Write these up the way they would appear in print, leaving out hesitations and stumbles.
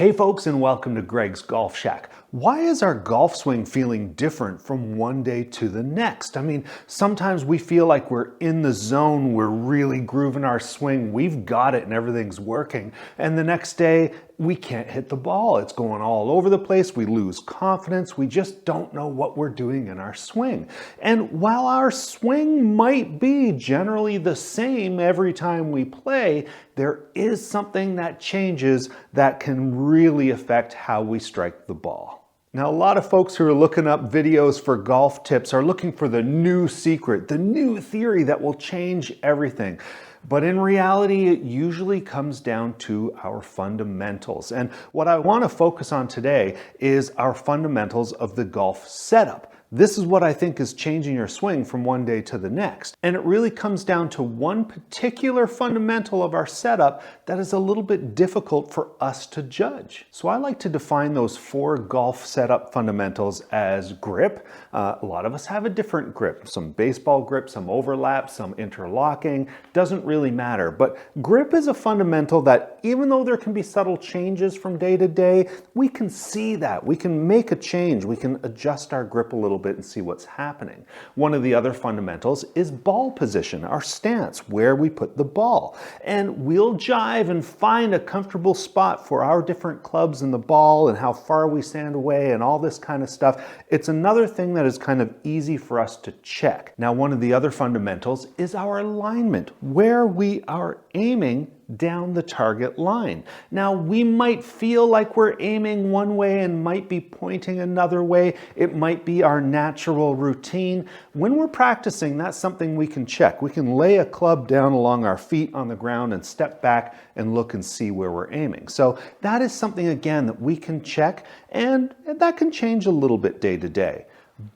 Hey folks, and welcome to Greg's Golf Shack. Why is our golf swing feeling different from one day to the next? I mean, sometimes we feel like we're in the zone, we're really grooving our swing, we've got it and everything's working. And the next day, we can't hit the ball. It's going all over the place. We lose confidence. We just don't know what we're doing in our swing. And while our swing might be generally the same every time we play, there is something that changes that can really affect how we strike the ball. Now, a lot of folks who are looking up videos for golf tips are looking for the new secret, the new theory that will change everything. But in reality, it usually comes down to our fundamentals. And what I want to focus on today is our fundamentals of the golf setup. This is what I think is changing your swing from one day to the next. And it really comes down to one particular fundamental of our setup that is a little bit difficult for us to judge. So I like to define those 4 golf setup fundamentals as grip. A lot of us have a different grip. Some baseball grip, some overlap, some interlocking. Doesn't really matter. But grip is a fundamental that even though there can be subtle changes from day to day, we can see that. We can make a change. We can adjust our grip a little bit and see what's happening. One of the other fundamentals is ball position, our stance, where we put the ball. And we'll jive and find a comfortable spot for our different clubs and the ball and how far we stand away and all this kind of stuff. It's another thing that is kind of easy for us to check. Now, one of the other fundamentals is our alignment, where we are aiming down the target line. Now, we might feel like we're aiming one way and might be pointing another way. It might be our natural routine. When we're practicing, that's something we can check. We can lay a club down along our feet on the ground and step back and look and see where we're aiming. So that is something, again, that we can check, and that can change a little bit day to day.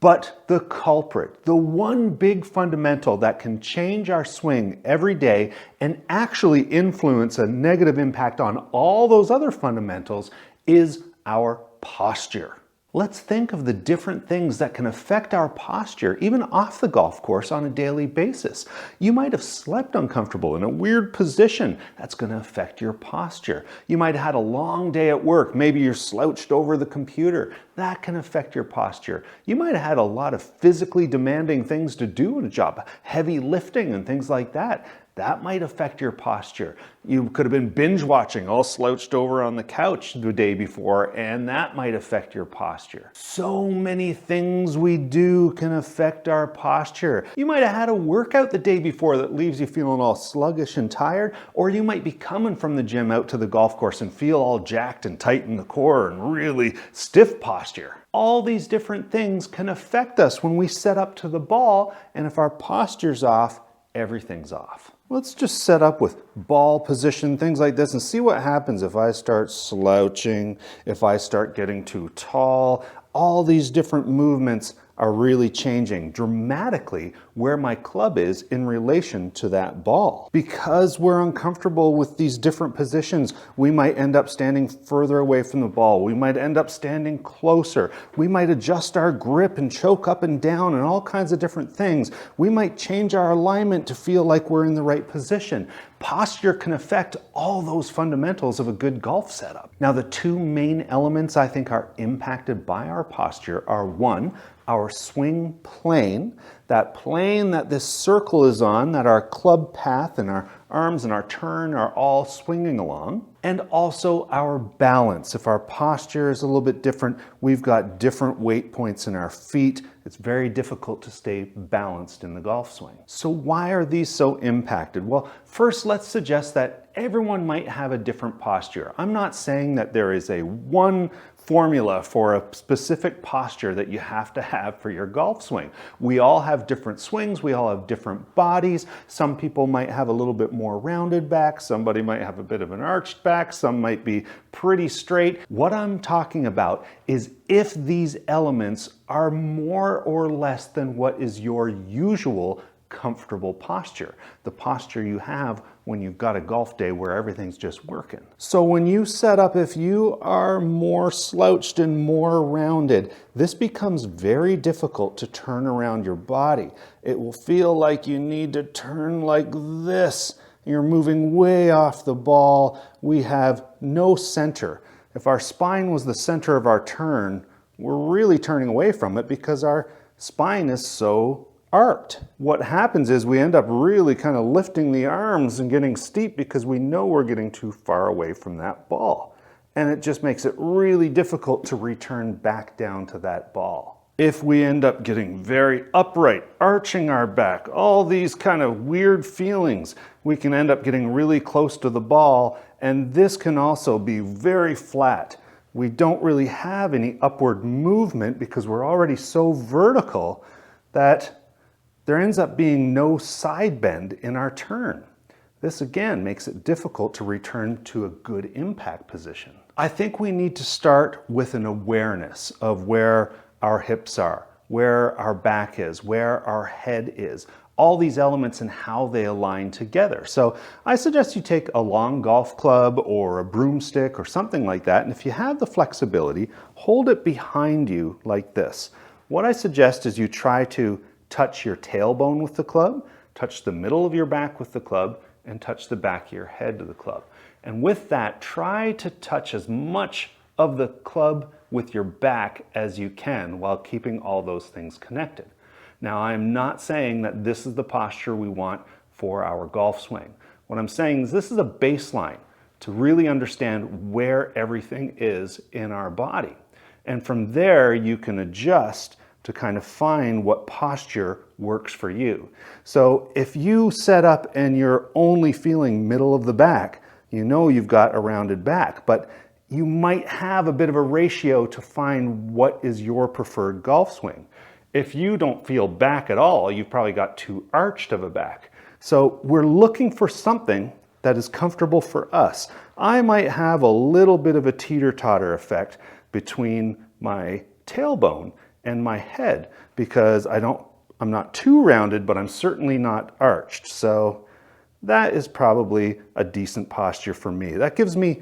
But the culprit, the one big fundamental that can change our swing every day and actually influence a negative impact on all those other fundamentals is our posture. Let's think of the different things that can affect our posture, even off the golf course on a daily basis. You might have slept uncomfortable in a weird position. That's going to affect your posture. You might have had a long day at work. Maybe you're slouched over the computer. That can affect your posture. You might have had a lot of physically demanding things to do in a job, heavy lifting and things like that. That might affect your posture. You could have been binge watching, all slouched over on the couch the day before, and that might affect your posture. So many things we do can affect our posture. You might have had a workout the day before that leaves you feeling all sluggish and tired, or you might be coming from the gym out to the golf course and feel all jacked and tight in the core and really stiff posture. All these different things can affect us when we set up to the ball, and if our posture's off, everything's off. Let's just set up with ball position, things like this, and see what happens if I start slouching, if I start getting too tall. All these different movements are really changing dramatically where my club is in relation to that ball. Because we're uncomfortable with these different positions, we might end up standing further away from the ball. We might end up standing closer. We might adjust our grip and choke up and down and all kinds of different things. We might change our alignment to feel like we're in the right position. Posture can affect all those fundamentals of a good golf setup. Now, the 2 main elements I think are impacted by our posture are, 1, our swing plane, that plane that this circle is on, that our club path and our arms and our turn are all swinging along, and also our balance. If our posture is a little bit different, we've got different weight points in our feet. It's very difficult to stay balanced in the golf swing. So why are these so impacted? Well, first, let's suggest that everyone might have a different posture. I'm not saying that there is a one formula for a specific posture that you have to have for your golf swing. We all have different swings. We all have different bodies. Some people might have a little bit more rounded back. Somebody might have a bit of an arched back. Some might be pretty straight. What I'm talking about is if these elements are more or less than what is your usual comfortable posture, the posture you have when you've got a golf day where everything's just working. So when you set up, if you are more slouched and more rounded, this becomes very difficult to turn around your body. It will feel like you need to turn like this. You're moving way off the ball. We have no center. If our spine was the center of our turn, we're really turning away from it because our spine is so arced. What happens is we end up really kind of lifting the arms and getting steep because we know we're getting too far away from that ball. And it just makes it really difficult to return back down to that ball. If we end up getting very upright, arching our back, all these kind of weird feelings, we can end up getting really close to the ball, and this can also be very flat. We don't really have any upward movement because we're already so vertical that there ends up being no side bend in our turn. This again makes it difficult to return to a good impact position. I think we need to start with an awareness of where our hips are, where our back is, where our head is, all these elements and how they align together. So I suggest you take a long golf club or a broomstick or something like that, and if you have the flexibility, hold it behind you like this. What I suggest is you try to touch your tailbone with the club, touch the middle of your back with the club, and touch the back of your head to the club. And with that, try to touch as much of the club with your back as you can while keeping all those things connected. Now, I'm not saying that this is the posture we want for our golf swing. What I'm saying is this is a baseline to really understand where everything is in our body. And from there, you can adjust to kind of find what posture works for you. So if you set up and you're only feeling middle of the back, you know you've got a rounded back, but you might have a bit of a ratio to find what is your preferred golf swing. If you don't feel back at all, you've probably got too arched of a back. So we're looking for something that is comfortable for us. I might have a little bit of a teeter-totter effect between my tailbone and my head because I'm not too rounded, but I'm certainly not arched. So that is probably a decent posture for me. That gives me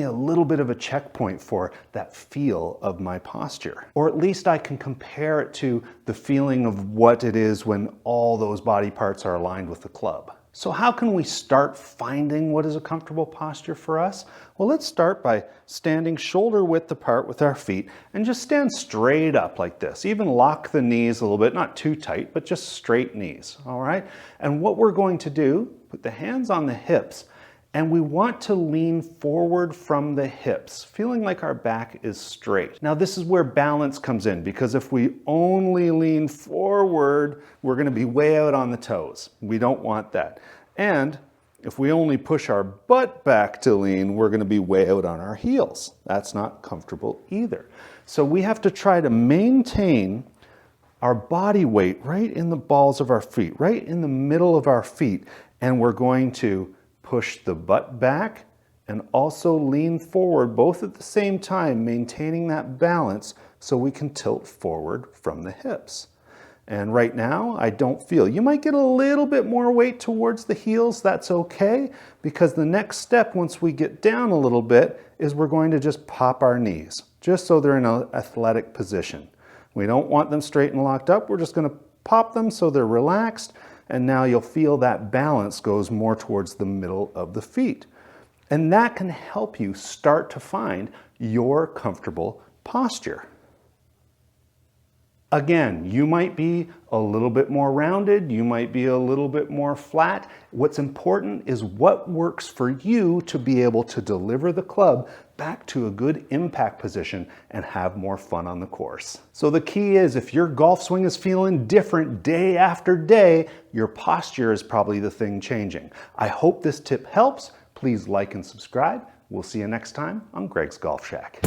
a little bit of a checkpoint for that feel of my posture. Or at least I can compare it to the feeling of what it is when all those body parts are aligned with the club. So how can we start finding what is a comfortable posture for us? Well, let's start by standing shoulder width apart with our feet and just stand straight up like this. Even lock the knees a little bit, not too tight, but just straight knees, all right? And what we're going to do, put the hands on the hips, and we want to lean forward from the hips, feeling like our back is straight. Now this is where balance comes in, because if we only lean forward, we're gonna be way out on the toes. We don't want that. And if we only push our butt back to lean, we're gonna be way out on our heels. That's not comfortable either. So we have to try to maintain our body weight right in the balls of our feet, right in the middle of our feet, and we're going to push the butt back and also lean forward, both at the same time, maintaining that balance so we can tilt forward from the hips. And right now, I don't feel. You might get a little bit more weight towards the heels. That's okay, because the next step, once we get down a little bit, is we're going to just pop our knees, just so they're in an athletic position. We don't want them straight and locked up. We're just going to pop them so they're relaxed. And now you'll feel that balance goes more towards the middle of the feet. And that can help you start to find your comfortable posture. Again, you might be a little bit more rounded, you might be a little bit more flat. What's important is what works for you to be able to deliver the club back to a good impact position and have more fun on the course. So the key is, if your golf swing is feeling different day after day, your posture is probably the thing changing. I hope this tip helps. Please like and subscribe. We'll see you next time on Greg's Golf Shack.